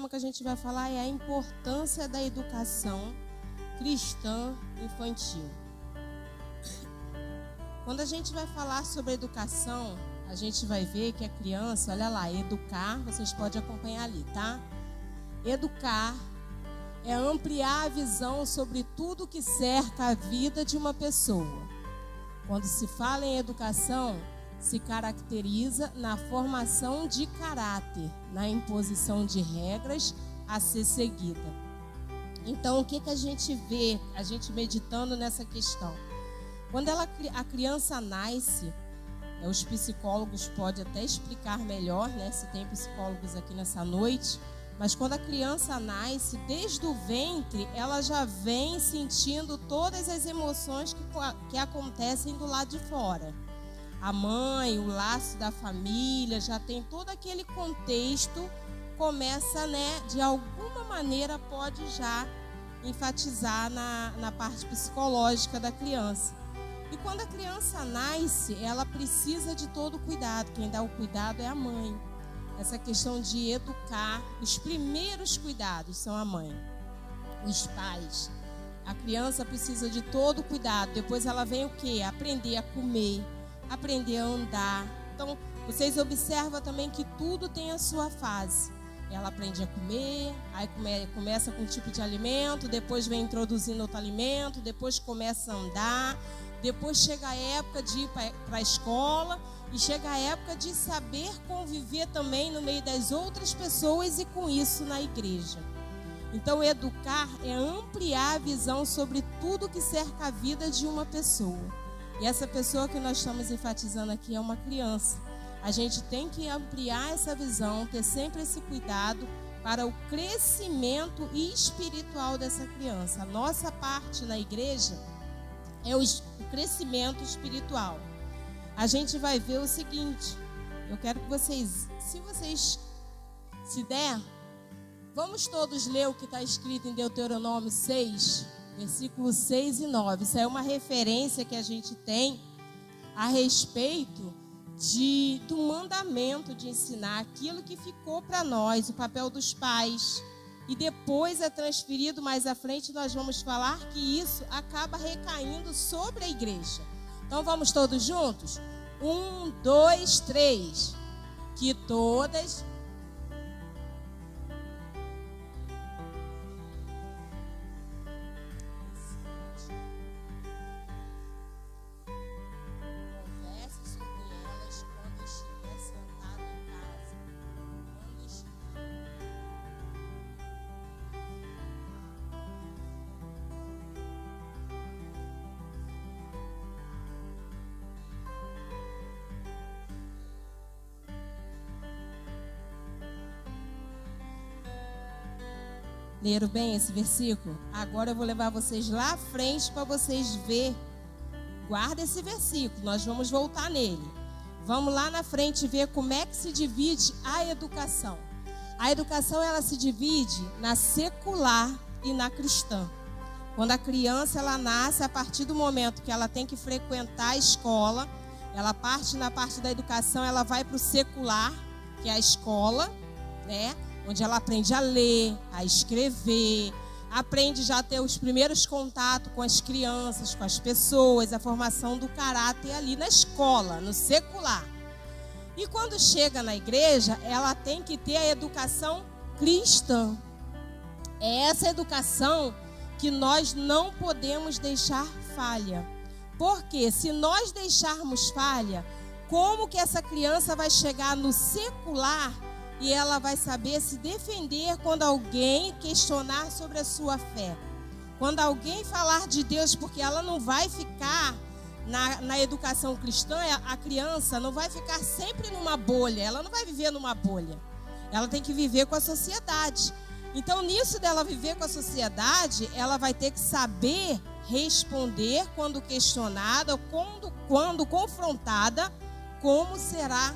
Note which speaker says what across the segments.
Speaker 1: tema que a gente vai falar é a importância da educação cristã infantil. Quando a gente vai falar sobre educação, a gente vai ver que a criança, olha lá, educar, vocês podem acompanhar ali, tá? Educar é ampliar a visão sobre tudo que cerca a vida de uma pessoa. Quando se fala em educação, se caracteriza na formação de caráter, na imposição de regras a ser seguida. Então, o que a gente vê, a gente meditando nessa questão? Quando a criança nasce, os psicólogos podem até explicar melhor, né, se tem psicólogos aqui nessa noite, mas quando a criança nasce, desde o ventre, ela já vem sentindo todas as emoções que acontecem do lado de fora. A mãe, o laço da família, já tem todo aquele contexto, começa, né, de alguma maneira pode já enfatizar na parte psicológica da criança. E quando a criança nasce, ela precisa de todo cuidado. Quem dá o cuidado é a mãe. Essa questão de educar, os primeiros cuidados são a mãe, os pais. A criança precisa de todo cuidado. Depois ela vem o quê? Aprender a comer, aprender a andar. Então, vocês observam também que tudo tem a sua fase. Ela aprende a comer, aí começa com um tipo de alimento, depois vem introduzindo outro alimento, depois começa a andar, depois chega a época de ir para a escola e chega a época de saber conviver também no meio das outras pessoas e com isso na igreja. Então, educar é ampliar a visão sobre tudo que cerca a vida de uma pessoa. E essa pessoa que nós estamos enfatizando aqui é uma criança. A gente tem que ampliar essa visão, ter sempre esse cuidado para o crescimento espiritual dessa criança. A nossa parte na igreja é o crescimento espiritual. A gente vai ver o seguinte, eu quero que vocês, se der, vamos todos ler o que está escrito em Deuteronômio 6, versículos 6 e 9. Isso é uma referência que a gente tem a respeito do mandamento de ensinar aquilo que ficou para nós, o papel dos pais. E depois é transferido, mais à frente nós vamos falar que isso acaba recaindo sobre a igreja. Então vamos todos juntos? 1, 2, 3. Que todas... Leram bem esse versículo? Agora eu vou levar vocês lá à frente para vocês verem. Guarda esse versículo, nós vamos voltar nele. Vamos lá na frente ver como é que se divide a educação. A educação, ela se divide na secular e na cristã. Quando a criança ela nasce, a partir do momento que ela tem que frequentar a escola, ela parte na parte da educação, ela vai para o secular, que é a escola, né? Onde ela aprende a ler, a escrever, aprende já a ter os primeiros contatos com as crianças, com as pessoas, a formação do caráter ali na escola, no secular. E quando chega na igreja, ela tem que ter a educação cristã. É essa educação que nós não podemos deixar falha. Porque se nós deixarmos falha, como que essa criança vai chegar no secular e ela vai saber se defender quando alguém questionar sobre a sua fé? Quando alguém falar de Deus, porque ela não vai ficar na educação cristã, a criança não vai ficar sempre numa bolha, ela não vai viver numa bolha. Ela tem que viver com a sociedade. Então, nisso dela viver com a sociedade, ela vai ter que saber responder quando questionada, quando confrontada, como será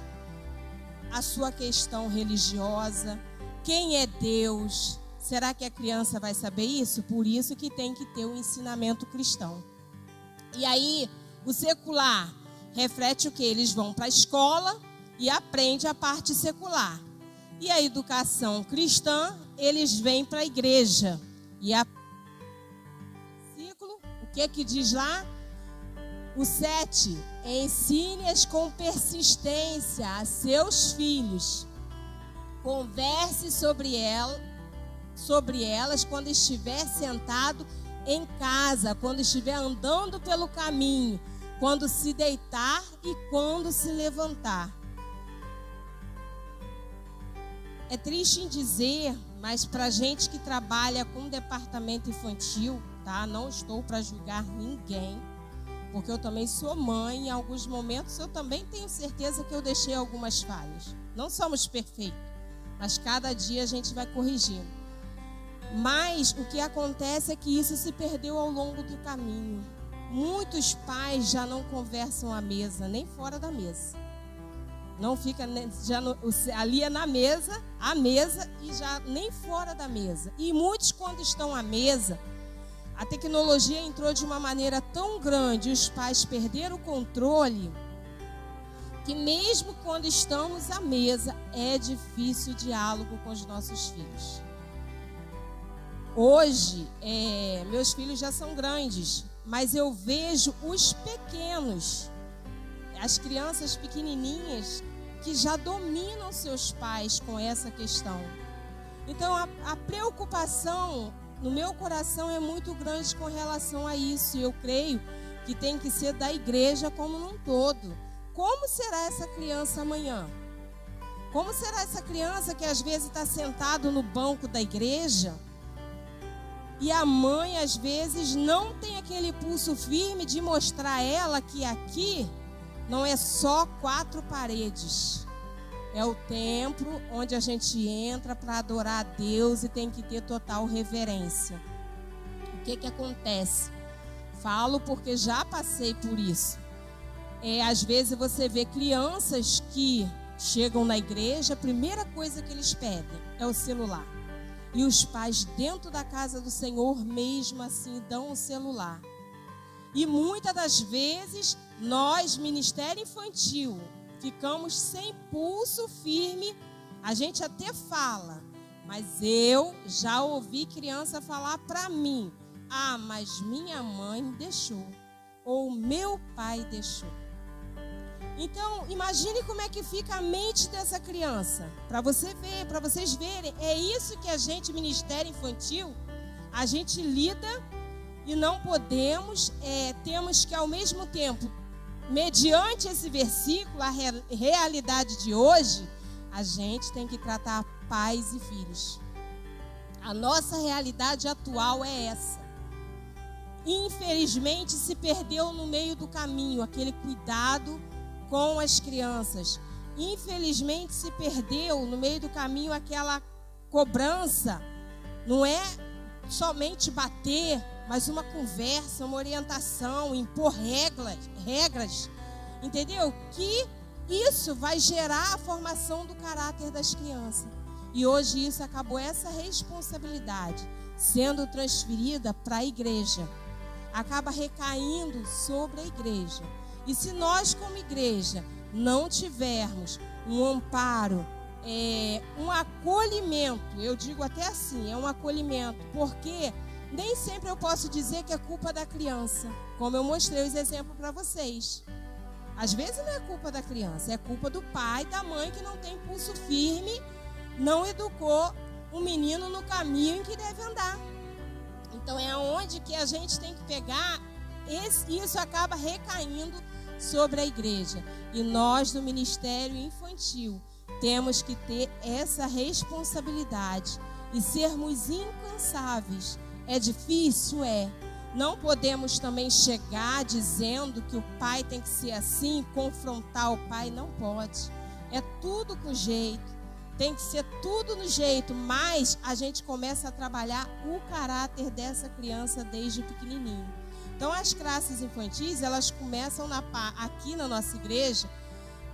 Speaker 1: a sua questão religiosa, quem é Deus. Será que a criança vai saber isso? Por isso que tem que ter o ensinamento cristão. E aí, o secular reflete o que? Eles vão para a escola e aprendem a parte secular. E a educação cristã, eles vêm para a igreja. E a versículo, o que diz lá? O 7, ensine-as com persistência a seus filhos. Converse sobre elas quando estiver sentado em casa, quando estiver andando pelo caminho, quando se deitar e quando se levantar. É triste em dizer, mas para gente que trabalha com departamento infantil, tá? Não estou para julgar ninguém, porque eu também sou mãe. Em alguns momentos eu também tenho certeza que eu deixei algumas falhas. Não somos perfeitos, mas cada dia a gente vai corrigindo. Mas o que acontece é que isso se perdeu ao longo do caminho. Muitos pais já não conversam à mesa, nem fora da mesa. Não fica ali é na mesa, à mesa, e já nem fora da mesa. E muitos, quando estão à mesa, a tecnologia entrou de uma maneira tão grande, os pais perderam o controle, que mesmo quando estamos à mesa, é difícil o diálogo com os nossos filhos. Hoje, meus filhos já são grandes, mas eu vejo os pequenos, as crianças pequenininhas, que já dominam seus pais com essa questão. Então, a preocupação no meu coração é muito grande com relação a isso. Eu creio que tem que ser da igreja como um todo. Como será essa criança amanhã? Como será essa criança que às vezes está sentado no banco da igreja e a mãe às vezes não tem aquele pulso firme de mostrar a ela que aqui não é só 4 paredes. É o templo onde a gente entra para adorar a Deus e tem que ter total reverência. O que acontece? Falo porque já passei por isso. Às vezes você vê crianças que chegam na igreja, a primeira coisa que eles pedem é o celular. E os pais dentro da casa do Senhor mesmo assim dão o celular. E muitas das vezes nós, Ministério Infantil, ficamos sem pulso firme. A gente até fala, mas eu já ouvi criança falar para mim: ah, mas minha mãe deixou, ou meu pai deixou. Então, imagine como é que fica a mente dessa criança. Para você ver, para vocês verem, é isso que a gente, Ministério Infantil, a gente lida e não podemos, temos que ao mesmo tempo, mediante esse versículo, a realidade de hoje, a gente tem que tratar pais e filhos. A nossa realidade atual é essa. Infelizmente, se perdeu no meio do caminho aquele cuidado com as crianças. Infelizmente, se perdeu no meio do caminho aquela cobrança. Não é somente bater, mas uma conversa, uma orientação, impor regras, entendeu? Que isso vai gerar a formação do caráter das crianças. E hoje isso acabou, essa responsabilidade sendo transferida para a igreja. Acaba recaindo sobre a igreja. E se nós, como igreja, não tivermos um amparo, um acolhimento, eu digo até assim, é um acolhimento, porque nem sempre eu posso dizer que é culpa da criança, como eu mostrei os exemplos para vocês. Às vezes não é culpa da criança, é culpa do pai, da mãe que não tem pulso firme, não educou o menino no caminho em que deve andar. Então é onde que a gente tem que pegar, isso acaba recaindo sobre a igreja. E nós do Ministério Infantil temos que ter essa responsabilidade e sermos incansáveis. É difícil? É. Não podemos também chegar dizendo que o pai tem que ser assim, confrontar o pai, não pode. É tudo com jeito, tem que ser tudo no jeito, mas a gente começa a trabalhar o caráter dessa criança desde pequenininho. Então as classes infantis, elas começam aqui na nossa igreja,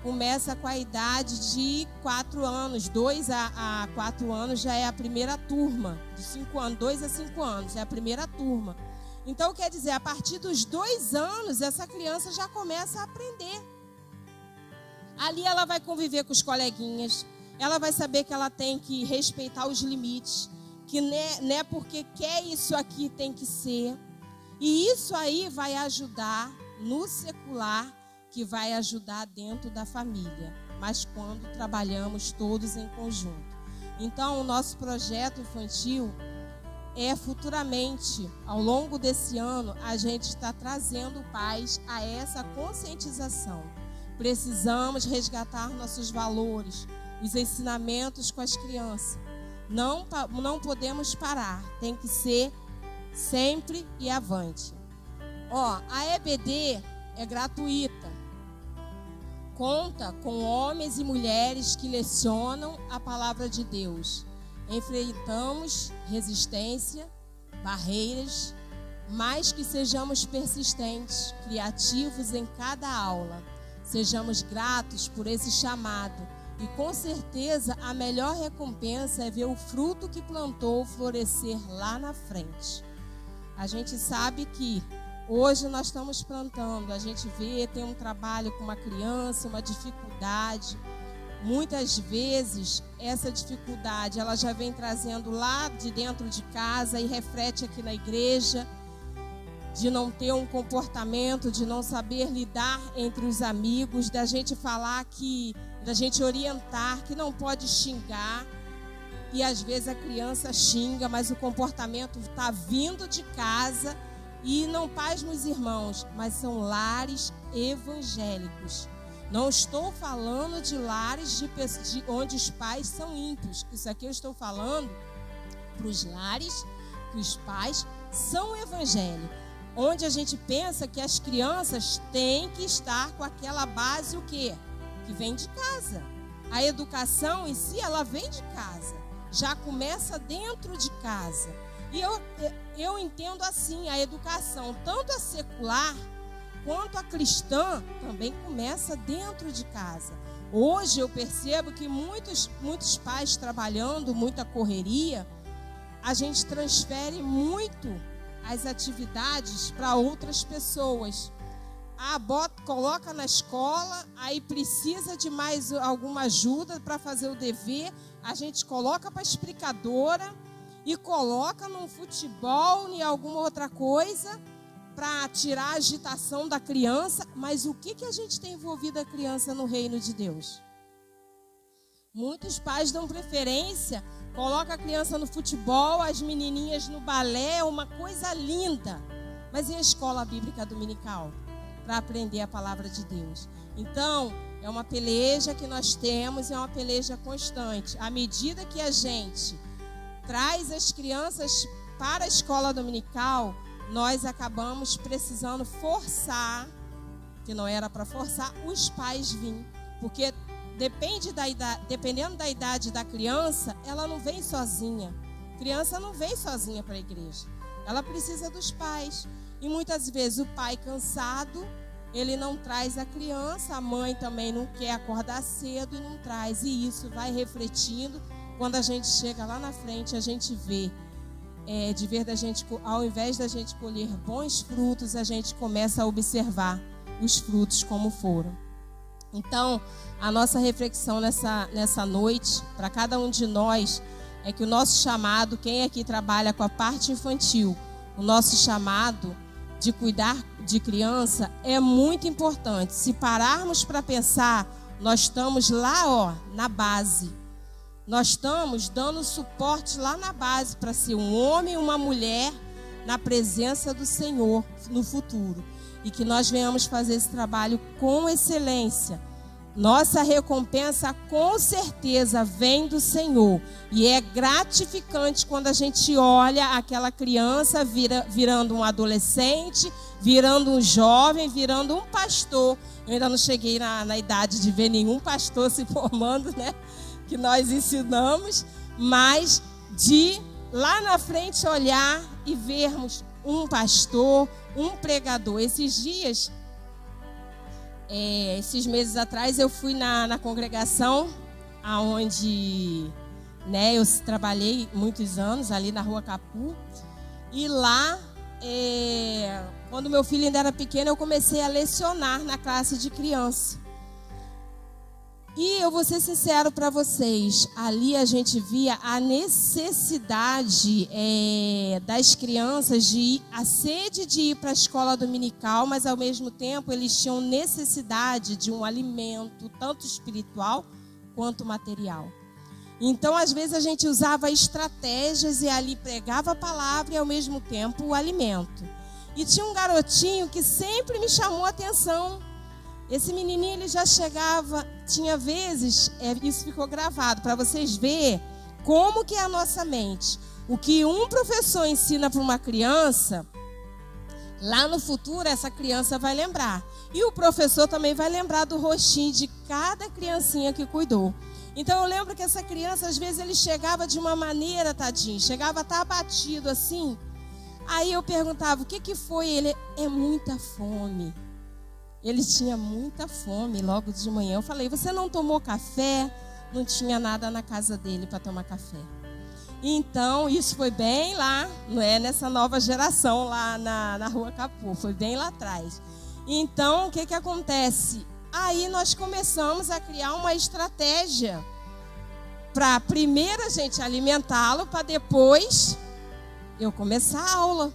Speaker 1: começa com a idade de 4 anos, 2 a 4 anos já é a primeira turma, de 5 anos, 2 a 5 anos é a primeira turma. Então quer dizer, a partir dos 2 anos, essa criança já começa a aprender. Ali ela vai conviver com os coleguinhas, ela vai saber que ela tem que respeitar os limites. que não é porque quer isso aqui tem que ser. E isso aí vai ajudar no secular, que vai ajudar dentro da família, mas quando trabalhamos todos em conjunto. Então, o nosso projeto infantil é futuramente, ao longo desse ano, a gente está trazendo pais a essa conscientização. Precisamos resgatar nossos valores, os ensinamentos com as crianças. Não podemos parar, tem que ser sempre e avante. A EBD é gratuita. Conta com homens e mulheres que lecionam a palavra de Deus. Enfrentamos resistência, barreiras, mas que sejamos persistentes, criativos em cada aula. Sejamos gratos por esse chamado e com certeza a melhor recompensa é ver o fruto que plantou florescer lá na frente. A gente sabe que hoje nós estamos plantando, a gente vê, tem um trabalho com uma criança, uma dificuldade. Muitas vezes essa dificuldade ela já vem trazendo lá de dentro de casa e reflete aqui na igreja, de não ter um comportamento, de não saber lidar entre os amigos, da gente falar que, da gente orientar que não pode xingar. E às vezes a criança xinga, mas o comportamento está vindo de casa. E não, paz, meus irmãos, mas são lares evangélicos. Não estou falando de lares de onde os pais são ímpios. Isso aqui eu estou falando para os lares que os pais são evangélicos. Onde a gente pensa que as crianças têm que estar com aquela base o quê? Que vem de casa. A educação em si, ela vem de casa. Já começa dentro de casa. E eu entendo assim, a educação, tanto a secular quanto a cristã, também começa dentro de casa. Hoje eu percebo que muitos pais trabalhando, muita correria, a gente transfere muito as atividades para outras pessoas. Coloca na escola, aí precisa de mais alguma ajuda para fazer o dever, a gente coloca para a explicadora e coloca num futebol, em alguma outra coisa, para tirar a agitação da criança. Mas o que a gente tem envolvido a criança no reino de Deus? Muitos pais dão preferência, colocam a criança no futebol, as menininhas no balé, uma coisa linda. Mas e a escola bíblica dominical? Para aprender a palavra de Deus. Então, é uma peleja que nós temos, é uma peleja constante. À medida que a gente traz as crianças para a escola dominical, nós acabamos precisando forçar, que não era para forçar, os pais virem. Porque dependendo da idade da criança, ela não vem sozinha. A criança não vem sozinha para a igreja. Ela precisa dos pais. E muitas vezes o pai cansado, ele não traz a criança, a mãe também não quer acordar cedo e não traz. E isso vai refletindo. Quando a gente chega lá na frente, a gente vê, ao invés da gente colher bons frutos, a gente começa a observar os frutos como foram. Então, a nossa reflexão nessa noite, para cada um de nós, é que o nosso chamado, quem aqui trabalha com a parte infantil, o nosso chamado de cuidar de criança é muito importante. Se pararmos para pensar, nós estamos lá, na base. Nós estamos dando suporte lá na base para ser um homem e uma mulher na presença do Senhor no futuro. E que nós venhamos fazer esse trabalho com excelência. Nossa recompensa com certeza vem do Senhor. E é gratificante quando a gente olha aquela criança virando um adolescente, virando um jovem, virando um pastor. Eu ainda não cheguei na idade de ver nenhum pastor se formando, né? Que nós ensinamos, mas de lá na frente olhar e vermos um pastor, um pregador. Esses meses atrás, eu fui na congregação onde eu trabalhei muitos anos, ali na Rua Capu. E lá, quando meu filho ainda era pequeno, eu comecei a lecionar na classe de criança. E eu vou ser sincero para vocês, ali a gente via a necessidade das crianças de ir, a sede de ir para a escola dominical, mas ao mesmo tempo eles tinham necessidade de um alimento, tanto espiritual quanto material. Então, às vezes, a gente usava estratégias e ali pregava a palavra e ao mesmo tempo o alimento. E tinha um garotinho que sempre me chamou a atenção. Esse menininho, ele já chegava, tinha vezes, isso ficou gravado, para vocês verem como que é a nossa mente. O que um professor ensina para uma criança, lá no futuro essa criança vai lembrar. E o professor também vai lembrar do rostinho de cada criancinha que cuidou. Então eu lembro que essa criança, às vezes, ele chegava de uma maneira, tadinho, chegava a estar abatido assim. Aí eu perguntava, o que que foi? Ele, é muita fome. Ele tinha muita fome logo de manhã. Eu falei, você não tomou café? Não tinha nada na casa dele para tomar café. Então, isso foi bem lá, não é nessa nova geração lá na Rua Capu, foi bem lá atrás. Então, o que que acontece? Aí nós começamos a criar uma estratégia para primeiro a gente alimentá-lo, para depois eu começar a aula.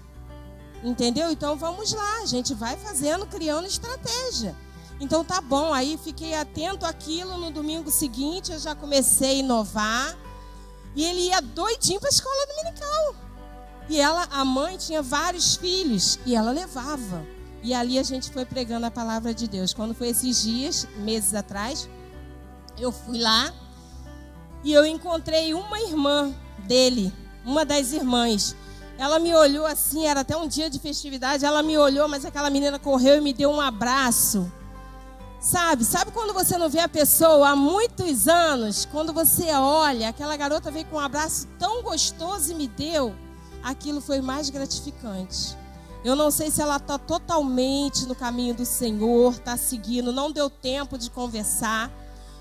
Speaker 1: Entendeu? Então vamos lá, a gente vai fazendo, criando estratégia. Então tá bom, aí fiquei atento àquilo. No domingo seguinte eu já comecei a inovar. E ele ia doidinho para a escola dominical. E a mãe tinha vários filhos e ela levava. E ali a gente foi pregando a palavra de Deus. Quando foi esses dias, meses atrás, eu fui lá e eu encontrei uma irmã dele, uma das irmãs. Ela me olhou assim, era até um dia de festividade, ela me olhou, mas aquela menina correu e me deu um abraço. Sabe quando você não vê a pessoa há muitos anos, quando você olha, aquela garota veio com um abraço tão gostoso e me deu, aquilo foi mais gratificante. Eu não sei se ela está totalmente no caminho do Senhor, está seguindo, não deu tempo de conversar,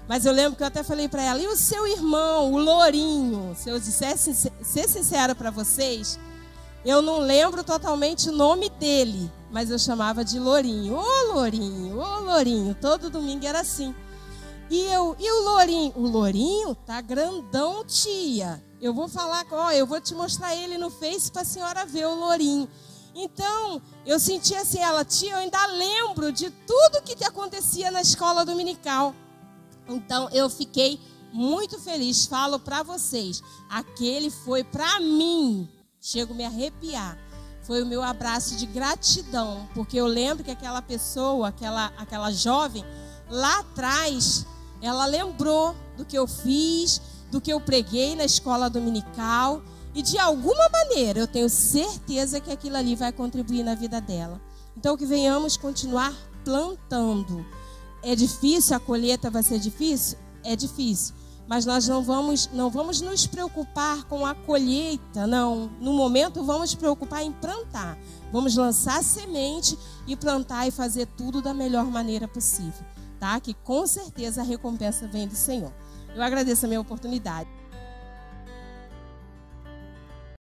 Speaker 1: mas eu lembro que eu até falei para ela, e o seu irmão, o Lourinho? Se eu dissesse, ser sincero para vocês, eu não lembro totalmente o nome dele, mas eu chamava de Lourinho. Ô Lourinho, ô Lourinho. Todo domingo era assim. E o Lourinho? O Lourinho tá grandão, tia. Eu vou falar, eu vou te mostrar ele no Face para a senhora ver o Lourinho. Então, eu senti assim, tia, eu ainda lembro de tudo que acontecia na escola dominical. Então, eu fiquei muito feliz. Falo para vocês, aquele foi para mim. Chego a me arrepiar. Foi o meu abraço de gratidão, porque eu lembro que aquela pessoa, aquela jovem, lá atrás, ela lembrou do que eu fiz, do que eu preguei na escola dominical, e de alguma maneira eu tenho certeza que aquilo ali vai contribuir na vida dela. Então que venhamos continuar plantando. É difícil, a colheita vai ser difícil? É difícil. Mas nós não vamos nos preocupar com a colheita, não. No momento, vamos preocupar em plantar. Vamos lançar semente e plantar e fazer tudo da melhor maneira possível, tá? Que com certeza a recompensa vem do Senhor. Eu agradeço a minha oportunidade.